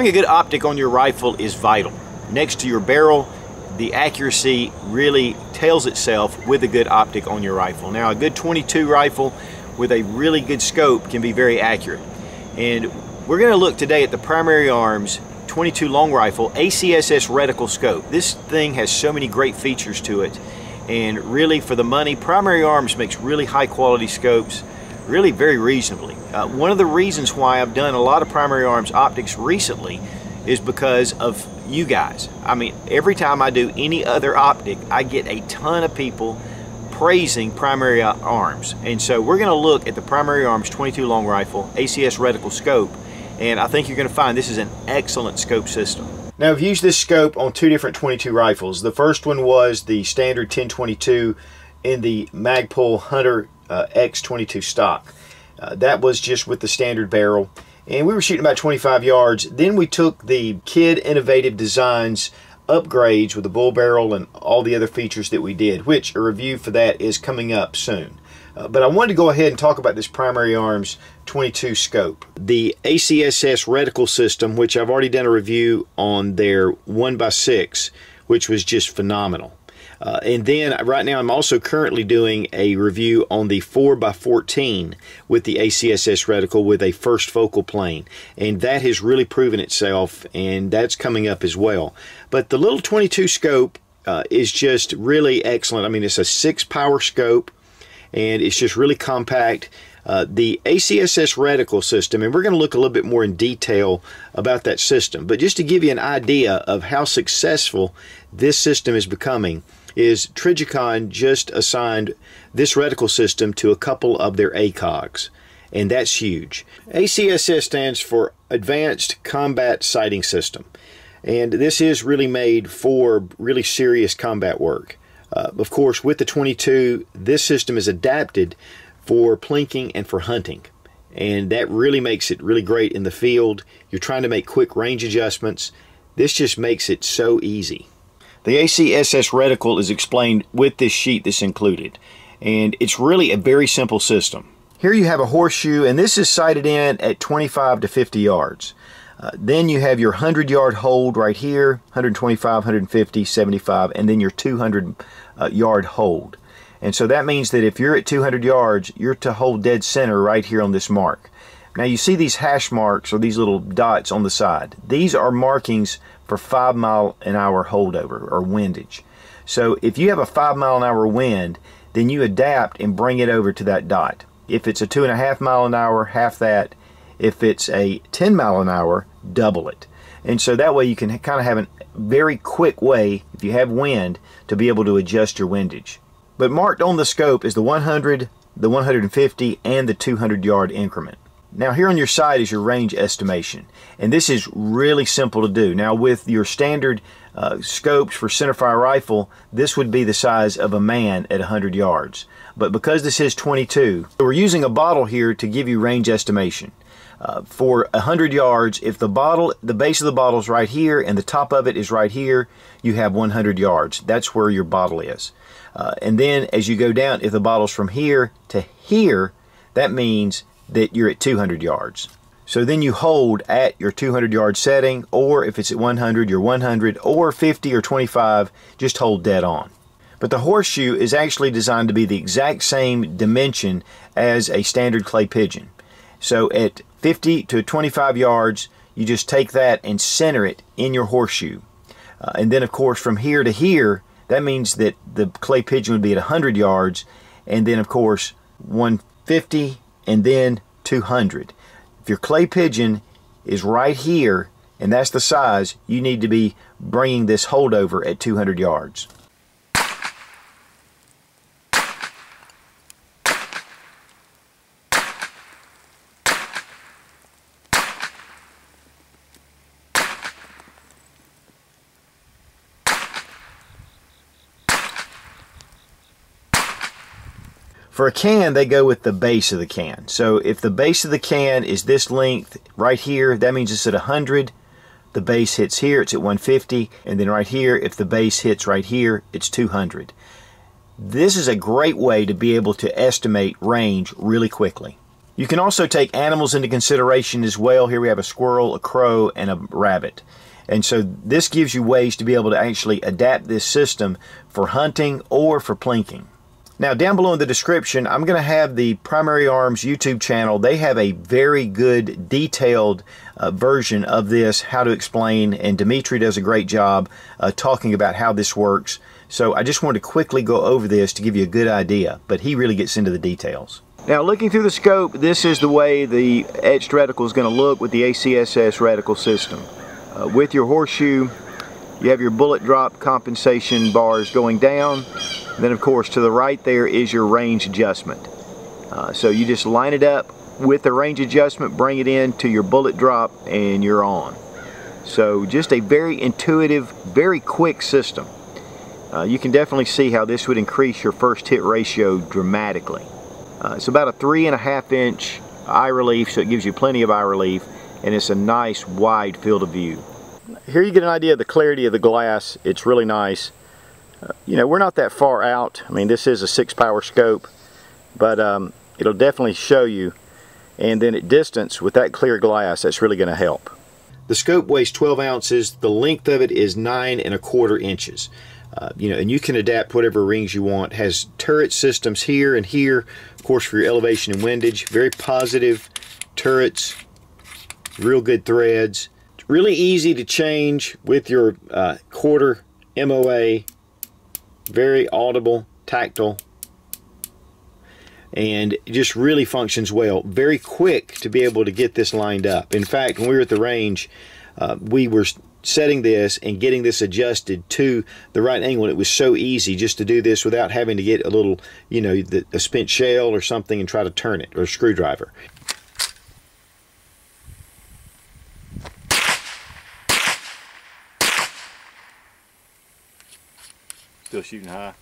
Having a good optic on your rifle is vital. Next to your barrel, the accuracy really tells itself with a good optic on your rifle. Now, a good 22 rifle with a really good scope can be very accurate. And we're going to look today at the Primary Arms 22 long rifle ACSS Reticle scope. This thing has so many great features to it, and really for the money, Primary Arms makes really high quality scopes really very reasonably. One of the reasons why I've done a lot of Primary Arms optics recently is because of you guys. I mean, every time I do any other optic, I get a ton of people praising Primary Arms. And so we're going to look at the Primary Arms 22 long rifle ACSS Reticle scope, and I think you're going to find this is an excellent scope system. Now, I've used this scope on two different 22 rifles. The first one was the standard 1022 in the Magpul Hunter X22 stock. That was just with the standard barrel, and we were shooting about 25 yards. Then we took the Kid Innovative Designs upgrades with the bull barrel and all the other features that we did, which a review for that is coming up soon. But I wanted to go ahead and talk about this Primary Arms 22 scope. The ACSS Reticle System, which I've already done a review on their 1x6, which was just phenomenal. And then right now I'm also currently doing a review on the 4x14 with the ACSS Reticle with a first focal plane, and that has really proven itself, and that's coming up as well. But the little 22 scope is just really excellent. I mean, it's a 6-power scope, and it's just really compact. The ACSS Reticle system, and we're going to look a little bit more in detail about that system, but just to give you an idea of how successful this system is becoming, is Trijicon just assigned this reticle system to a couple of their ACOGs, and that's huge. ACSS stands for Advanced Combat Sighting System, and this is really made for really serious combat work. Of course, with the 22, this system is adapted for plinking and for hunting, and that really makes it really great in the field. You're trying to make quick range adjustments. This just makes it so easy. The ACSS Reticle is explained with this sheet that's included, and it's really a very simple system. Here you have a horseshoe, and this is sighted in at 25 to 50 yards. Then you have your 100-yard hold right here, 125, 150, 75, and then your 200-yard hold. And so that means that if you're at 200 yards, you're to hold dead center right here on this mark. Now you see these hash marks, or these little dots on the side. These are markings for 5-mile-an-hour holdover or windage. So if you have a 5-mile-an-hour wind, then you adapt and bring it over to that dot. If it's a 2.5-mile-an-hour, half that. If it's a 10-mile-an-hour, double it. And so that way you can kind of have a very quick way, if you have wind, to be able to adjust your windage. But marked on the scope is the 100, the 150, and the 200-yard increment. Now here on your side is your range estimation, and this is really simple to do. Now with your standard scopes for centerfire rifle, this would be the size of a man at 100 yards. But because this is 22, we're using a bottle here to give you range estimation. For 100 yards, if the base of the bottle is right here and the top of it is right here, you have 100 yards. That's where your bottle is. And then as you go down, if the bottle's from here to here, that means that you're at 200 yards. So then you hold at your 200-yard setting, or if it's at 100, you're 100, or 50 or 25, just hold dead on. But the horseshoe is actually designed to be the exact same dimension as a standard clay pigeon. So at 50 to 25 yards, you just take that and center it in your horseshoe. And then of course from here to here, that means that the clay pigeon would be at 100 yards, and then of course 150, and then 200. If your clay pigeon is right here, and that's the size, you need to be bringing this holdover at 200 yards. For a can, they go with the base of the can. So if the base of the can is this length right here, that means it's at 100. The base hits here, it's at 150. And then right here, if the base hits right here, it's 200. This is a great way to be able to estimate range really quickly. You can also take animals into consideration as well. Here we have a squirrel, a crow, and a rabbit. And so this gives you ways to be able to actually adapt this system for hunting or for plinking. Now down below in the description, I'm going to have the Primary Arms YouTube channel. They have a very good detailed version of this, how to explain, and Dimitri does a great job talking about how this works. So I just wanted to quickly go over this to give you a good idea, but he really gets into the details. Now looking through the scope, this is the way the etched reticle is going to look with the ACSS Reticle System. With your horseshoe, you have your bullet drop compensation bars going down. Then of course to the right there is your range adjustment. So you just line it up with the range adjustment, bring it in to your bullet drop, and you're on. So just a very intuitive, very quick system. You can definitely see how this would increase your first hit ratio dramatically. It's about a 3.5 inch eye relief, so it gives you plenty of eye relief, and it's a nice wide field of view. Here you get an idea of the clarity of the glass. It's really nice. You know, we're not that far out. I mean, this is a 6-power scope, but it'll definitely show you. And then at distance, with that clear glass, that's really going to help. The scope weighs 12 ounces. The length of it is 9¼ inches. You know, and you can adapt whatever rings you want. It has turret systems here and here, of course, for your elevation and windage. Very positive turrets, real good threads. It's really easy to change with your quarter MOA. Very audible, tactile, and it just really functions well. Very quick to be able to get this lined up. In fact, when we were at the range, we were setting this and getting this adjusted to the right angle. It was so easy just to do this without having to get a little, you know, a spent shell or something and try to turn it, or a screwdriver. Still shooting high.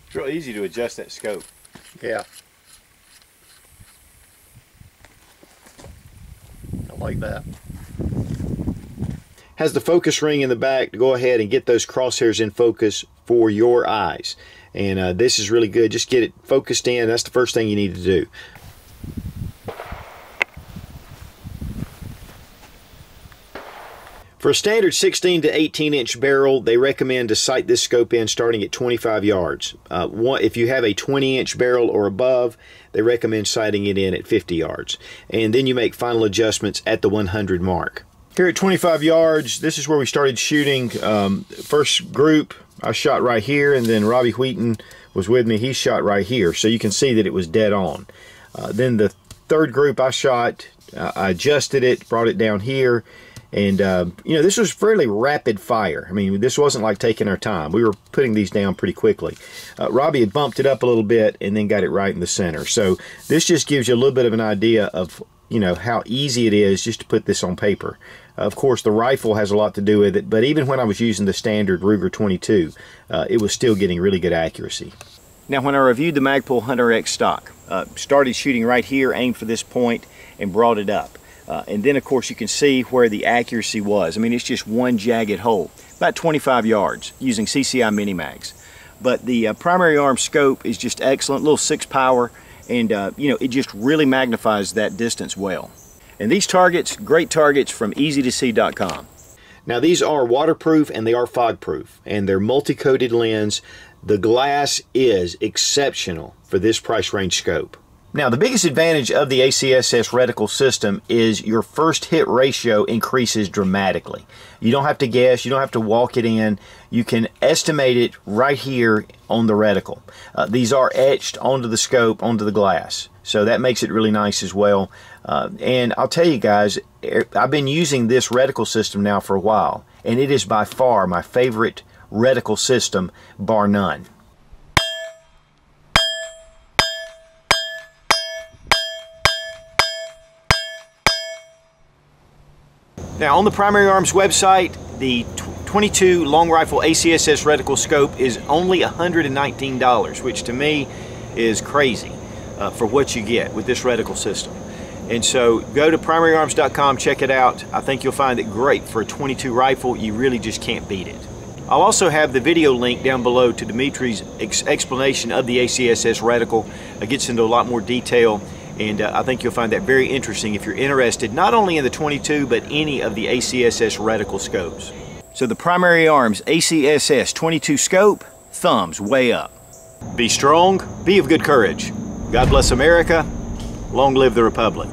It's real easy to adjust that scope. Yeah. I like that. Has the focus ring in the back to go ahead and get those crosshairs in focus for your eyes. And this is really good. Just get it focused in. That's the first thing you need to do. For a standard 16 to 18 inch barrel, they recommend to sight this scope in starting at 25 yards. If you have a 20 inch barrel or above, they recommend sighting it in at 50 yards. And then you make final adjustments at the 100 mark. Here at 25 yards, this is where we started shooting. First group, I shot right here, and then Robbie Wheaton was with me. He shot right here, so you can see that it was dead on. Then the third group I shot, I adjusted it, brought it down here. And, you know, this was fairly rapid fire. I mean, this wasn't like taking our time. We were putting these down pretty quickly. Robbie had bumped it up a little bit and then got it right in the center. So this just gives you a little bit of an idea of, you know, how easy it is just to put this on paper. Of course, the rifle has a lot to do with it, but even when I was using the standard Ruger 22, it was still getting really good accuracy. Now, when I reviewed the Magpul Hunter X stock, started shooting right here, aimed for this point, and brought it up. And then of course you can see where the accuracy was. I mean, it's just one jagged hole, about 25 yards using CCI mini mags. But the primary arm scope is just excellent, little 6-power, and you know, it just really magnifies that distance well. And these targets, great targets from easytosee.com. Now these are waterproof and they are fog proof, and they're multi-coated lens. The glass is exceptional for this price range scope. Now, the biggest advantage of the ACSS Reticle system is your first hit ratio increases dramatically. You don't have to guess, you don't have to walk it in. You can estimate it right here on the reticle. These are etched onto the scope, onto the glass. So that makes it really nice as well. And I'll tell you guys, I've been using this reticle system now for a while, and it is by far my favorite reticle system, bar none. Now on the Primary Arms website, the 22 long rifle ACSS reticle scope is only $119, which to me is crazy for what you get with this reticle system. And so go to primaryarms.com, check it out. I think you'll find it great for a 22 rifle. You really just can't beat it. I'll also have the video link down below to Dimitri's explanation of the ACSS reticle. It gets into a lot more detail, and I think you'll find that very interesting if you're interested not only in the 22 but any of the ACSS reticle scopes. So the Primary Arms ACSS 22 scope, thumbs way up. Be strong, be of good courage. God bless America. Long live the Republic.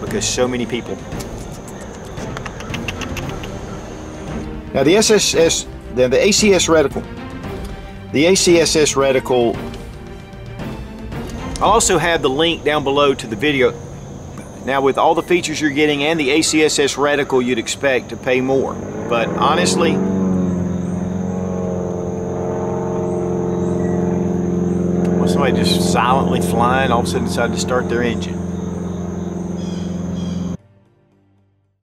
Because so many people. Now the ACSS reticle. The ACSS reticle. I'll also have the link down below to the video. Now with all the features you're getting and the ACSS reticle, you'd expect to pay more. But honestly, was somebody just silently flying, all of a sudden decided to start their engine.